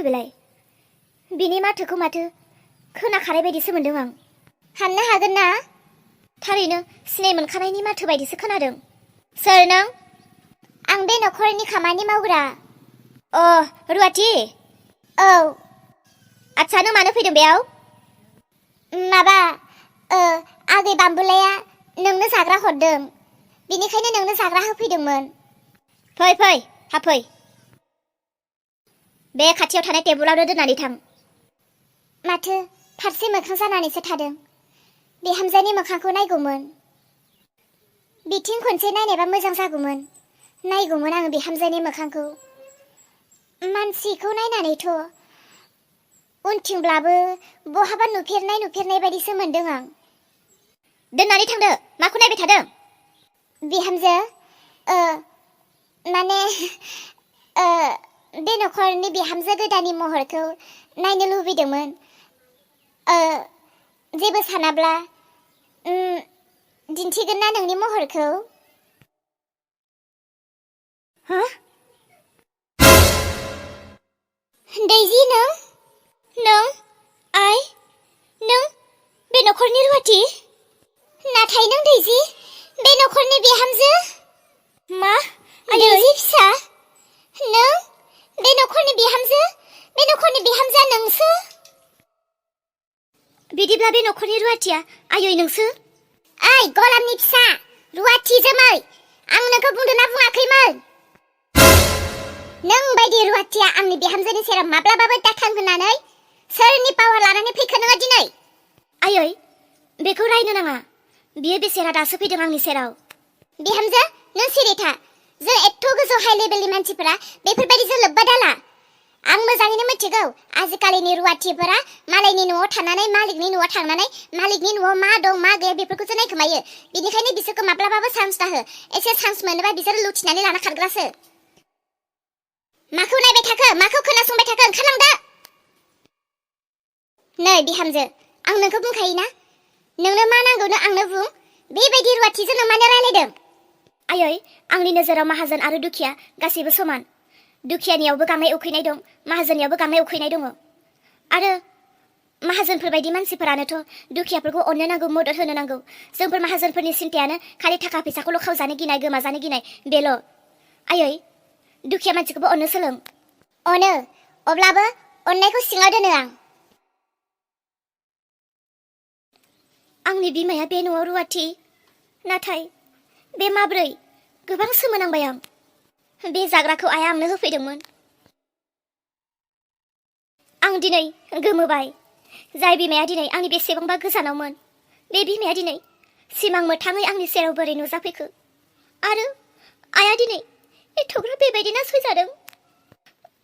बेलाय बिनि माथोखौ माथो खोनाखानाय बायदिसो मोनदों आं। हाननो हागोन ना? थारैनो सिनाय मोनखानायनि माथो बायदिसो खोनादों। सोर नों? आं बे नखरनि खामानि मावग्रा। रुवाथि? औ। आच्छा, नों मानो फैदों बेयाव? माबा आगै बाम्बुलाया नोंनो जाग्रा हरदों, बेनिखायनो नोंनो जाग्रा होफैदोंमोन। फै फै, हाफै। बे खाथियाव थानाय टेबुलावनो दोननानै थां। माथो फारसे मोखां जानानैसो थादों? बिहामजोनि मोखांखौ नायगौमोन। बिथिं खनसे नायनायबा मोजां जागौमोन। नायगौमोन आं बिहामजोनि मोखांखौ। मानसिखौ नायनानैथ' उनथिंब्लाबो बहाबा नुफेरनाय बायदिसो मोनदों आं। दोननानै थांदो, माखौ नायबाय थादों? बिहामजो, माने बे नखरनि बिहामजो गोदाननि महरखौ नायनो लुबैदोंमोन। जेबो सानाब्ला दिन्थिगोन ना नोंनि महरखौ? हा? दैजि, नों आइ, नों बे नखरनि रुवाथि? नाथाय नों दैजि, बे नखरनि बिहामजो? मा? दैजि फिसा, नों बे नखरनि बिहामजो? बे नखरनि बिहामजोआ नोंसो? बिदिब्ला बे नखरनि रुवाथिया आयै नोंसो? ओइ गलामनि फिसा, रुवाथि जोमै, आं नोंखौ बुंदोंना बुङाखैमोन? नों बायदि रुवाथिया आंनि बिहामजोनि सेराव माब्लाबाबो दाथां होननानै सोरनि पावार लानानै फैखो नोङो दिनै? आयै, बेखौ रायनो नाङा। बियो बेसेरा दासो फैदों आंनि सेराव। बिहामजो, नों सिरि था। जों एथ' गोजौ हाइ लेभेलनि मानसिफोरा बेफोरबायदिजों लोब्बा दाला। आं मोजाङैनो मिथिगौ आजिखालिनि रुवाथिफोरा मालायनि न'आव थानानै मालिकनि न'आव थांनानै मालिकनि न'आव मा दं मा गैया बेफोरखौसो नायखोमायो। बेनिखायनो बिसोरखौ माब्लाबाबो चान्स दाहो। एसे चान्स मोनोबा बिसोर लुथिनानै लाना खारग्रासो। माखौ नायबाय थाखो? माखौ खोनासंबाय थाखो? ओंखारलांदो। नै बिहामजो, आं नोंखौ बुंखायोना, नोंनो मा नांगौ नों आंनो बुं। बेबायदि रुवाथिजों नों मानो रायलायदों? आयै, आंनि नोजोराव माहाजोन आरो दुखिया गासैबो समान। दुखियानियावबो गांनाय उखैनाय दं, माहाजोननियावबो गांनाय उखैनाय दङ। आरो माहाजोनफोरबायदि मानसिफोरानोथ' दुखियाफोरखौ अननो नांगौ, मदद होनो नांगौ। जोंफोर माहाजोनफोरनि सिन्थायानो खालि थाखा फैसाखौल' खावजानो गिनाय, गोमाजानो गिनाय, बेल'। आयै, दुखिया मानसिखौबो अननो सोलों। अनो, अब्लाबो अननायखौ सिङाव दोनो आं। आंनि बिमाया बे न'आव रुवाथि, नाथाय बे माब्रै? गोबां सोमोनांबाय आं। बे जाग्राखौ आइया आंनो होफैदोंमोन। आं दिनै गोमोबाय। जाय बिमाया दिनै आंनि बेसेबांबा गोजानावमोन, बे बिमाया दिनै सिमां मोथाङै आंनि सेराव बोरै नुजाफैखो? आरो आइया दिनै एथ'ग्राब बेबायदि नासयजादों।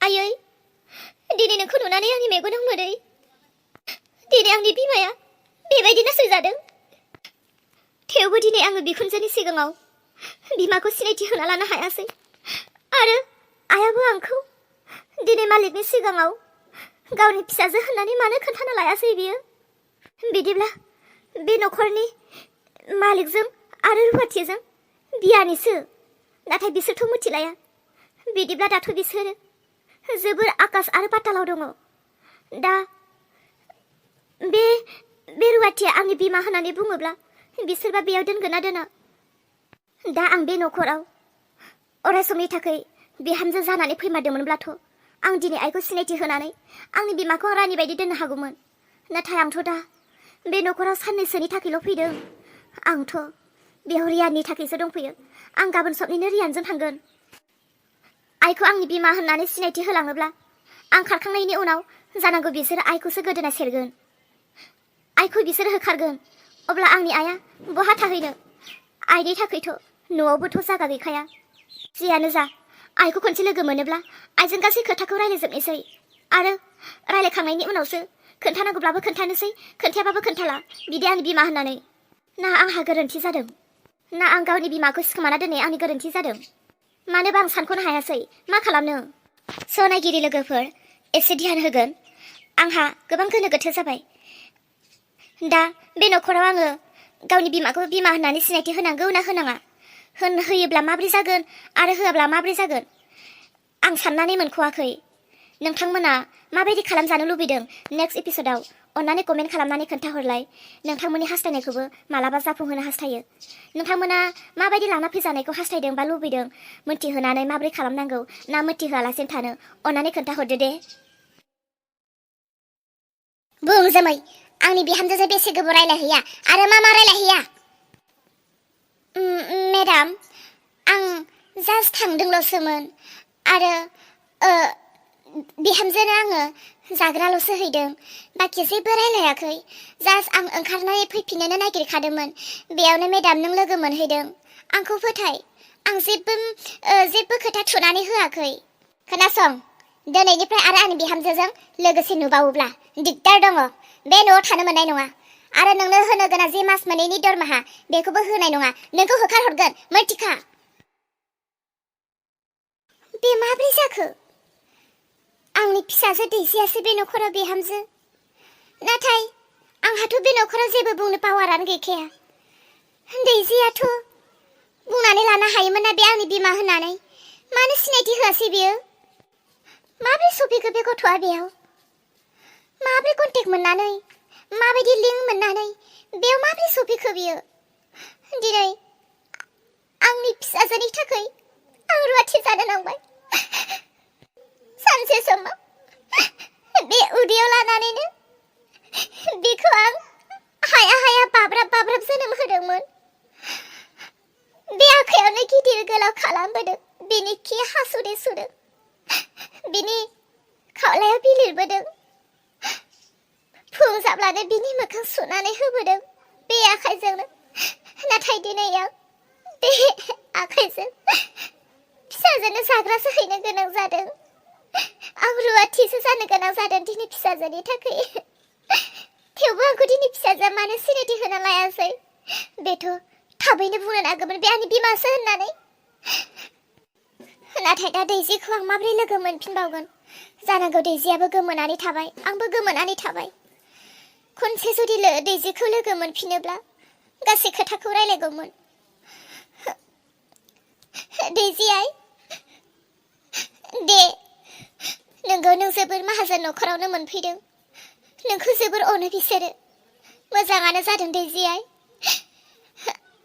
आयै, दिनै नोंखौ नुनानै आंनि मेगनाव मोदै। दिनै आंनि बिमाया बेबायदि नासयजादों। थेवबो दिनै आङो बिखुनजोनि सिगाङाव बिमाखौ सिनायथि होना लानो हायासै। आरो आइयाबो आंखौ दिनै मालिकनि सिगाङाव गावनि फिसाजो होननानै मानो खोन्थानो लायासै बियो? बिदिब्ला बे नखरनि मालिकजों आरो रुवाथिजों बियानिसो। नाथाय बिसोरथ' मिथिलाया। बिदिब्ला दाथ' बिसोरो जोबोर आकाश आरो पातालाव दङ। दा बे रुवाथिया आंनि बिमा होननानै बुङोब्ला बिसोरबा बेयाव दोनगोन ना दोना? दा आं बे नखराव अराय समनि थाखाय बिहामजो जानानै फैमारदोंमोनब्लाथ' आं दिनै आइखौ सिनायथि होनानै आंनि बिमाखौ रानि बायदि दोननो हागौमोन। नाथाय आंथ' दा बे नखराव साननैसोनि थाखायल' फैदों। आंथ' बेयाव रियाननि थाखायसो दंफैयो। आं गाबोन सबनिनो रियानजों थांगोन। आइखौ आंनि बिमा होननानै सिनायथि होलाङोब्ला आं खारखांनायनि उनाव जानांगौ बिसोरो आइखौसो गोदोना सेरगोन। आइखौ बिसोरो होखारगोन। अब्ला आंनि आइया बहा थाहैनो? आइनि थाखायथ' न'आवबोथ' जागा गैखाया। जियानो जा, आइखौ खनसे लोगो मोनोब्ला आइजों गासै खोथाखौ रायलायजोबनोसै। आरो रायलायखांनायनि उनावसो खोन्थानांगौब्लाबो खोन्थानोसै, खोन्थायाबाबो खोन्थाला बिदि आंनि बिमा होननानै। ना आंहा गोरोन्थि जादों? ना आं गावनि बिमाखौ सिखोमाना दोननाया आंनि गोरोन्थि जादों? मानोबा आं सानख'नो हायासै। मा खालामनो? नायगिरि लोगोफोर, एसे ध्यान होगोन। आंहा गोबां गोनो गोथो जाबाय। दा बे नखराव आङो गावनि बिमाखौ बिमा होननानै सिनायथि होनांगौ ना होनाङा? होयोब्ला माब्रै जागोन आरो होआब्ला माब्रै जागोन? आं साननानै मोनख'वाखै। नोंथांमोना माबायदि खालामजानो लुबैदों नेक्स्ट एपिसोडाव अन्नानै कमेन्ट खालामनानै खोन्थाहरलाय नोंथांमोननि हास्थायनायखौबो मालाबा जाफुंहोनो हास्थायो नोंथांमोना माबायदि लाना फैजानायखौ हास्थायदों बा लुबैदों मोनथिहोनानै माबोरै खालामनांगौ ना मोनथिहोआलासिनो थानो अन्नानै खोन्थाहरदो दे बुं जोमै आंनि बिहामजोजों बेसे गोबाव रायलायहैया आरो मा रायलायहैया मेडाम आं जास्ट थांदोंल'सोमोन आरो बिहामजोनो आङो जाग्राल'सो हैदों बाखि जेबो रायलायाखै जास्ट आं ओंखारनानै फैफिननोनो नागिरखादोंमोन बेयावनो मेडाम नों लोगो मोनहैदों आंखौ फोथाय आं जेबो खोथा थुनानै होआखै खोनासं दिनैनिफ्राय आरो आंनि बिहामजोजों लोगोसे नुबावोब्ला दिगदार दङ बे न'आव थानो मोननाय नङा आरो नोंनो होनो गोनां जे मास मोननैनि दरमाहा बेखौबो होनाय नङा नोंखौ होखारहरगोन मोनथिखा बे माब्रै जाखो आंनि फिसाजो दैजियासो बे नखराव बिहामजो नाथाय आंहाथ' बे नखराव जेबो बुंनो पावारानो गैखाया दैजियाथ' बुंनानै लानो हायोमोन ना बे आंनि बिमा होननानै मानो सिनायथि होआसै बियो माब्रै सफैखो बे गथ'आ बेयाव माब्रै कन्टेक्ट मोननानै माबायदि लिंक मोननानै बेयाव माब्रै सफैखो बियो दिनै आंनि फिसाजोनि थाखाय आं रुवाथि जानो नांबाय सानसे समाव बे उदैयाव लानानैनो बेखौ आं हाया बाब्राब जोनोम होदोंमोन बे आखायावनो गिदिर गोलाव खालामबोदों बिनि खि हासुदै सुदों बिनि खावलायाव बिलिरबोदों फुं जाब्लानो बिनि मोखां सुनानै होबोदों बे आखाइजोंनो नाथाय दिनै आं बे आखाइजों फिसाजोनो जाग्रासो हैनो गोनां जादों आं रुवाथिसो जानो गोनां जादों दिनै फिसाजोनि थाखाय थेवबो आंखौ दिनै फिसाजोआ मानो सिनायथि होना लायासै बेथ' थाबैनो बुंनो नांगौमोन बे आंनि बिमासो होननानै नाथाय दा दैजिखौ आं माबोरै लोगो मोनफिनबावगोन जानांगौ दैजियाबो गोमोनानै थाबाय आंबो गोमोनानै थाबाय खनसे जुदि दैजिखौ लोगो मोनफिनोब्ला गासै खोथाखौ रायलायगौमोन दैजि आइ दे नोंगौ नों जोबोर माहाजोन नखरावनो मोनफैदों नोंखौ जोबोर अनो बिसोरो मोजाङानो जादों दैजि आइ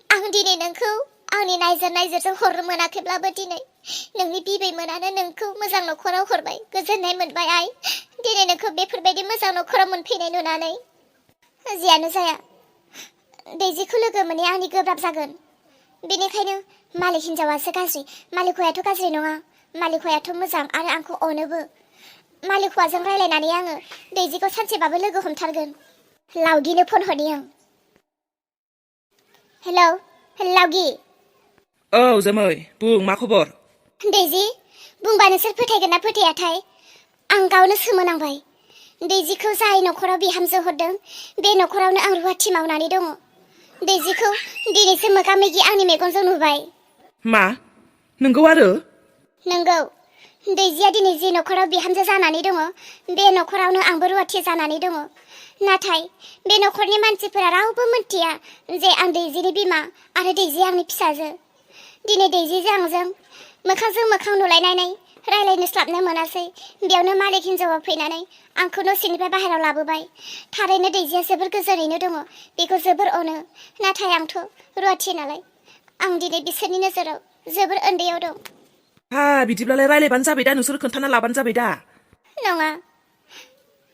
आं दिनै नोंखौ आंनि नायजोरजों हरनो मोनाखैब्लाबो दिनै नोंनि बिबैमोनानो नोंखौ मोजां नखराव हरबाय गोजोननाय मोनबाय आइ दिनै नोंखौ बेफोरबायदि मोजां नखराव मोनफैनाय नुनानै जियानो जाया दैजिखौ लोगो मोननाया आंनि गोब्राब जागोन बेनिखायनो मालिक हिनजावासो गाज्रि मालिकआथ' गाज्रि नङा मालिकआथ' मोजां आरो आंखौ अनोबो मालिकआजों रायलायनानै आङो दैजिखौ सानसेबाबो लोगो हमथारगोन लावगिनो फन हरनि आं हेलौ लावगि औ जोमै बुं मा खबर दैजि बुंबा नोंसोर फोथायगोन ना फोथायाथाय आं गावनो सोमोनांबाय दैजिखौ जाय नखराव बिहामजो हरदों बे नखरावनो आं रुवाथि मावनानै दङ दैजिखौ दिनैसो मोगा मोगि आंनि मेगनजों नुबाय मा नोंगौ आरो नोंगौ दैजिया दिनै जे नखराव बिहामजो जानानै दङ बे नखरावनो आंबो रुवाथि जानानै दङ नाथाय बे नखरनि मानसिफोरा रावबो मिन्थिया जे आं दैजिनि बिमा आरो दैजि आंनि फिसाजो दिनै दैजिजों आंजों मोखांजों मोखां नुलायनानै रायलायनोस्लाबनो मोनासै बेयावनो मालिक हिनजावा फैनानै आंखौ न' सिंनिफ्राय बाहेरायाव लाबोबाय थारैनो दैजिया जोबोर गोजोनैनो दङ बेखौ जोबोर अनो नाथाय आंथ' रुवाथि नालाय आं दिनै बिसोरनि नोजोराव जोबोर उन्दैयाव दं बिदिब्लालाय रायलायबानो जाबाय दा नोंसोर खोन्थाना लाबानो जाबाय दा नङा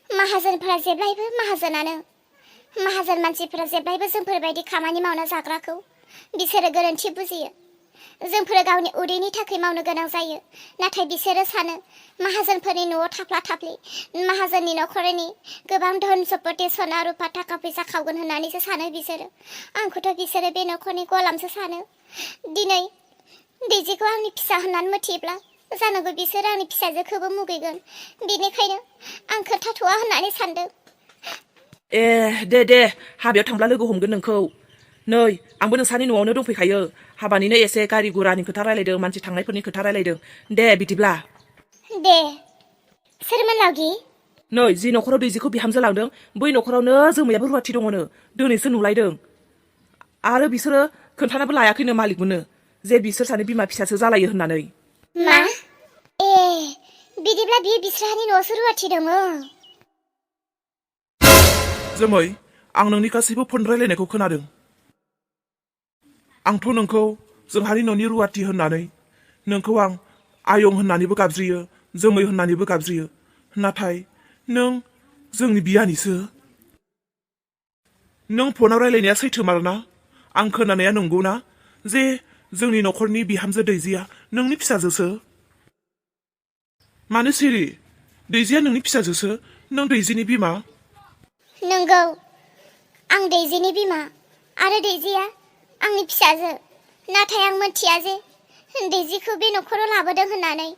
माहाजोनफोरा जेब्लायबो माहाजोनानो माहाजोन मानसिफोरा जेब्लायबो जोंफोरबायदि खामानि मावना जाग्राखौ बिसोरो गोरोन्थि बुजियो जोंफोर गावनि उदैनि थाखाय मावनो गोनां जायो नाथाय बिसोरो सानो माहाजोनफोरनि न'आव थाफ्ला थाफ्लि माहाजोननि नखरनि गोबां धन सम्पति सना रुपा थाखा फैसा खावगोन होननानैसो सानो बिसोरो आंखौथ' बिसोरो बे नखरनि गलामसो सानो दिनै दैजिखौ आंनि फिसा होननानै मिथियोब्ला जानांगौ बिसोर आंनि फिसाजोखौबो मुगैगोन बेनिखायनो आं खोन्थाथ'वा होननानै सानदों दे हाबायाव थांब्ला लोगो हमगोन नोंखौ नै आंबो नोंसानि न'आवनो दंफैखायो हाबानिनो एसे गारि गुरानि खोथा रायलायदों मानसि थांनायफोरनि खोथा रायलायदों दे बिदिब्ला दे सोरमोन लावगि नै जि नखराव दैजिखौ बिहामजो लांदों बै नखरावनो जोमैयाबो रुवाथि दङनो दिनैसो नुलायदों आरो बिसोरो खोन्थानाबो लायाखैनो मालिकमोननो जे बिसोर सानै बिमा फिसासो जालायो होननानै मा बिदिब्ला बियो बिस्रानि न'आवसो रुवाथि दङ। जोमै आं नोंनि गासैबो फन रायलायनायखौ खोनादों। आंथ' नोंखौ जोंहानि न'नि रुवाथि होननानै नोंखौ आं आयं होननानैबो गाबज्रियो, जोमै होननानैबो गाबज्रियो। नाथाय नों जोंनि बियानिसो। नों फनाव रायलायनाया सैथोमारना? आं खोनानाया नंगौना जे जोंनि न'खरनि बिहामजो दैजिया नोंनि फिसाजोसो? मानो सिरि? दैजिया नोंनि फिसाजोसो? नों दैजिनि बिमा? नंगौ, आं दैजिनि बिमा आरो दैजिया आंनि फिसाजो। नाथाय आं मोनथिया जे दैजिखौ बे न'खराव लाबोदों होननानै।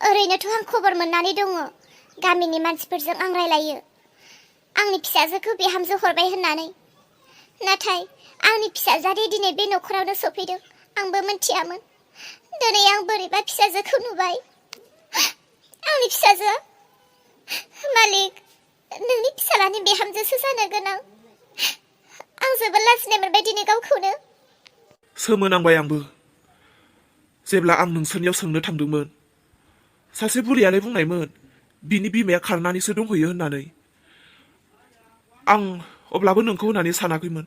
ओरैनोथ' आं खबर मोननानै दङ। गामिनि मानसिफोरजों आं रायलायो आंनि फिसाजोखौ बिहामजो हरबाय होननानै। नाथाय आंनि फिसाजोआ दिनै बे न'खरावनो सफैदों आंबो मोनथियामोन। दिनै आं बोरैबा फिसाजोखौ नुबाय। आंनि फिसाजोआ मालिक, नोंनि फिसालानि बिहामजोसो जानो गोनां। आं जोबोद लाजिनाय मोनबाय दिनै गावखौनो। सोमोनांबाय आंबो। जेब्ला आं नोंसोरनियाव सोंनो थांदोंमोन, सासे बुरैयालाय बुंनायमोन बिनि बिमाया खारनानैसो दंहैयो होननानै। आं अब्लाबो नोंखौ होननानै सानाखैमोन।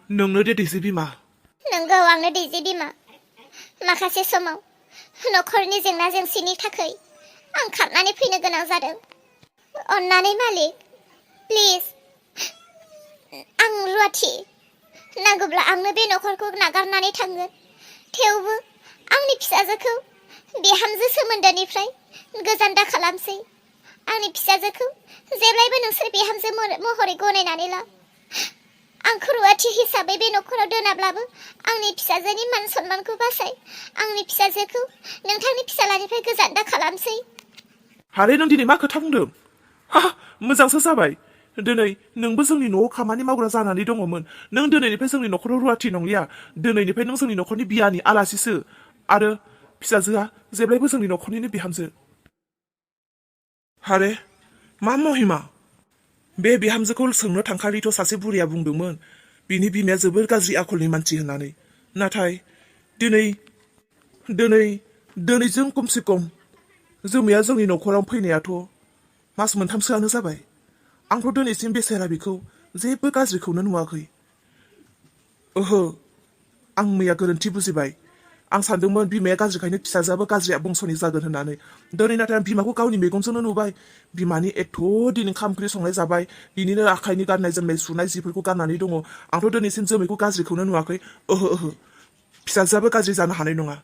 नोंनो दे दैजि बिमा। नंगौ, आंनो दैजि बिमा। माखासे समाव न'खरनि जेंना जेंसिनि थाखाय आं खारनानै फैनो गोनां जादों। अन्नानै मालिक, प्लिज, आं रुवाथि। नांगौब्ला आंनो बे न'खरखौ नागारनानै थांगोन। थेवबो आंनि फिसाजोखौ बिहामजो सोमोन्दोनिफ्राय गोजान दा खालामसै। आंनि फिसाजोखौ जेब्लायबो नोंसोर बिहामजो महरै गनायनानै ला। आंखौ रुवाथि हिसाबै बे न'खराव दोनाब्लाबो आंनि फिसाजोनि मान सन्मानखौ बासाय। आंनि फिसाजोखौ नोंथांनि फिसालानिफ्राय गोजान दा खालामसै। हारे, नों दिनै मा खोथा बुंदों? हा, मोजांसो जाबाय। दिनै नोंबो जोंनि न'आव खामानि मावग्रा जानानै दङमोन। नों दिनैनिफ्राय जोंनि न'खराव रुवाथि नंलिया। दिनैनिफ्राय नों जोंनि न'खरनि बियानि आलासिसो। आरो फिसाजोआ जेब्लायबो जोंनि न'खरनिनो बिहामजो। हारे, मा महिमा! बे बिहामजोखौ सोंनो थांखालिथ' सासे बुरैया बुंदोंमोन बिनि बिमाया जोबोर गाज्रि आखलनि मानसि होननानै। नाथाय दिनै जों खमसे खम जोमैया जोंनि न'खराव फैनायाथ' मास मोनथामसोआनो जाबाय। आंथ' दिनैसिम बेसेरा बिखौ जेबो गाज्रिखौनो नुवाखै। ओहो, आं मैया गोरोन्थि बुजिबाय। आं सानदोंमोन बिमाया गाज्रिखायनो फिसाजोआबो गाज्रि बंस'नि जागोन होननानै। दिनै नाथाय आं बिमाखौ गावनि मेगनजोंनो नुबाय। बिमानि एथ' दिन ओंखाम ओंख्रि संनाय जाबाय, बिनिनो आखाइनि गाननाय जोमनाय सुनाय जिफोरखौ गाननानै दङ। आंथ' दिनैसिम जोमैखौ गाज्रिखौनो नुवाखै। ओहो, फिसाजोआबो गाज्रि जानो हानाय नङा।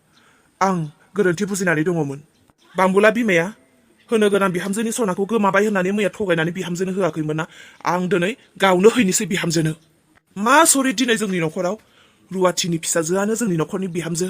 आं गोरोन्थि बुजिनानै दङमोन। बांबुला बिमाया होनो गोनां बिहामजोनि सनाखौ गोमाबाय होननानै मैया थगायनानै बिहामजोनो होआखैमोन ना? आं दिनै गावनो हैनोसै बिहामजोनो। मा सरि, दिनै जोंनि न'खराव रुवाथिनि फिसाजोआनो जोंनि न'खरनि बिहामजो।